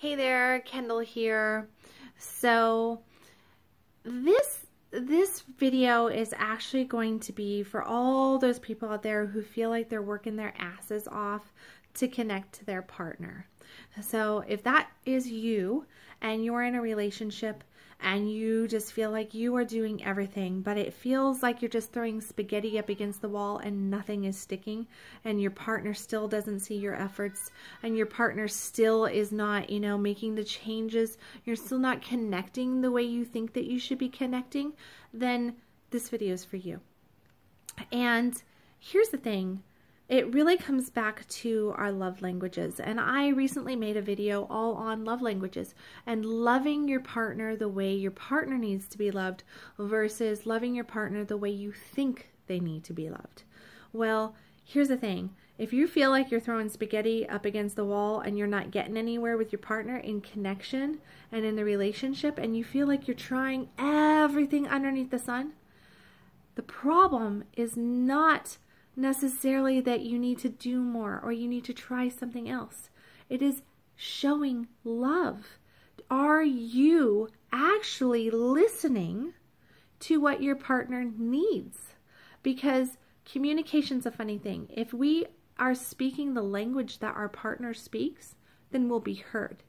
Hey there, Kendall here. So this video is actually going to be for all those people out there who feel like they're working their asses off to connect to their partner. So if that is you and you're in a relationship and you just feel like you are doing everything, but it feels like you're just throwing spaghetti up against the wall and nothing is sticking, and your partner still doesn't see your efforts, and your partner still is not, making the changes, you're still not connecting the way you think that you should be connecting, then this video is for you. And here's the thing. It really comes back to our love languages. And I recently made a video all on love languages and loving your partner the way your partner needs to be loved versus loving your partner the way you think they need to be loved. Well, here's the thing. If you feel like you're throwing spaghetti up against the wall and you're not getting anywhere with your partner in connection and in the relationship, and you feel like you're trying everything underneath the sun, the problem is not necessarily that you need to do more or you need to try something else. It is showing love. Are you actually listening to what your partner needs? Because communication's a funny thing. If we are speaking the language that our partner speaks, then we'll be heard.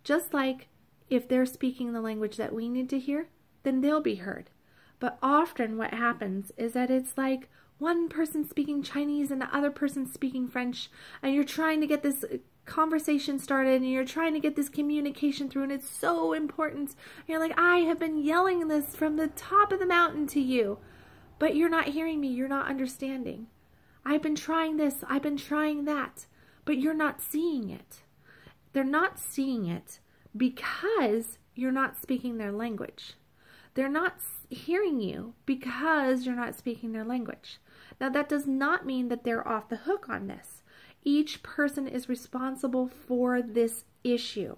Just like if they're speaking the language that we need to hear, then they'll be heard. But often what happens is that it's like one person speaking Chinese and the other person speaking French, and you're trying to get this conversation started and you're trying to get this communication through, and it's so important. You're like, I have been yelling this from the top of the mountain to you, but you're not hearing me, you're not understanding. I've been trying this, I've been trying that, but you're not seeing it. They're not seeing it because you're not speaking their language. They're not hearing you because you're not speaking their language. Now, that does not mean that they're off the hook on this. Each person is responsible for this issue.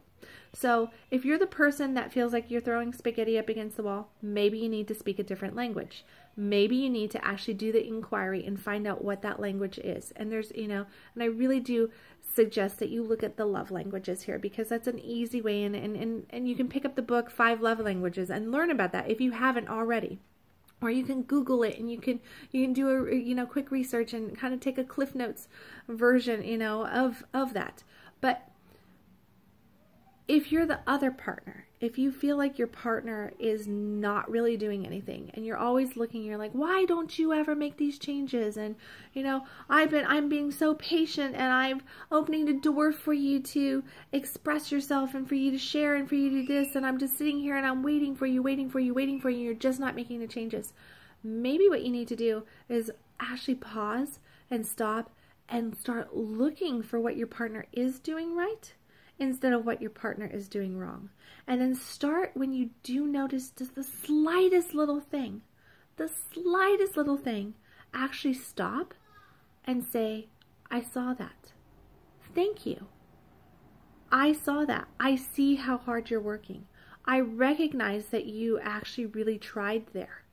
So if you're the person that feels like you're throwing spaghetti up against the wall, maybe you need to speak a different language. Maybe you need to actually do the inquiry and find out what that language is. And there's, and I really do suggest that you look at the love languages here, because that's an easy way, and you can pick up the book 5 Love Languages and learn about that if you haven't already. Or you can Google it, and you can do a quick research and kind of take a Cliff Notes version of that. But if you're the other partner, if you feel like your partner is not really doing anything, and you're always looking, you're like, why don't you ever make these changes? And I'm being so patient, and I'm opening the door for you to express yourself and for you to share and for you to do this, and I'm just sitting here and I'm waiting for you, you're just not making the changes. Maybe what you need to do is actually pause and stop and start looking for what your partner is doing right instead of what your partner is doing wrong. And then start, when you do notice just the slightest little thing, actually stop and say, I saw that. Thank you. I saw that. I see how hard you're working. I recognize that you actually really tried there.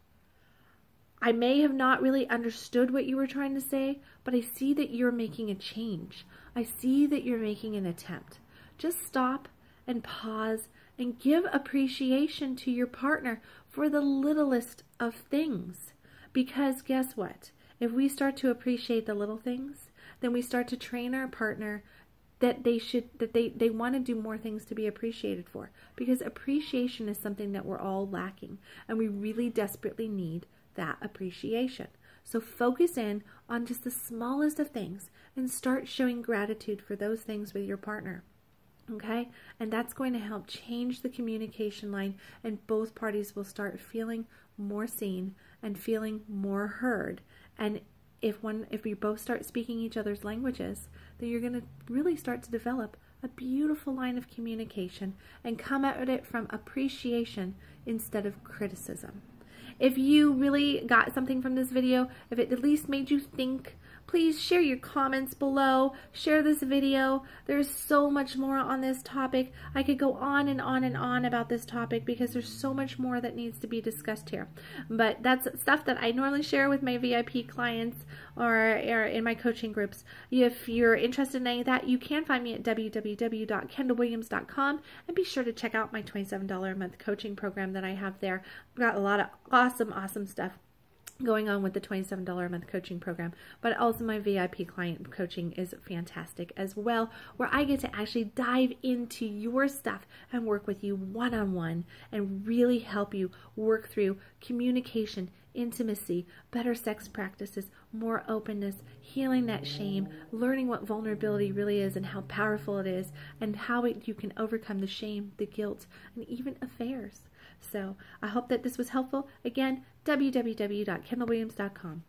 I may have not really understood what you were trying to say, but I see that you're making a change. I see that you're making an attempt. Just stop and pause and give appreciation to your partner for the littlest of things. Because guess what? If we start to appreciate the little things, then we start to train our partner that they want to do more things to be appreciated for. Because appreciation is something that we're all lacking, and we really desperately need that appreciation. So focus in on just the smallest of things and start showing gratitude for those things with your partner. Okay? And that's going to help change the communication line, and both parties will start feeling more seen and feeling more heard. And if we both start speaking each other's languages, then you're going to really start to develop a beautiful line of communication and come at it from appreciation instead of criticism. If you really got something from this video, if it at least made you think Please share your comments below. Share this video. There's so much more on this topic. I could go on and on and on about this topic because there's so much more that needs to be discussed here. But that's stuff that I normally share with my VIP clients or in my coaching groups. If you're interested in any of that, you can find me at www.kendallwilliams.com, and be sure to check out my $27 a month coaching program that I have there. I've got a lot of awesome stuff going on with the $27 a month coaching program, but also my VIP client coaching is fantastic as well, where I get to actually dive into your stuff and work with you one-on-one and really help you work through communication, intimacy, better sex practices, more openness, healing that shame, learning what vulnerability really is and how powerful it is, and how you can overcome the shame, the guilt, and even affairs. So I hope that this was helpful. Again, www.kendallwilliams.com.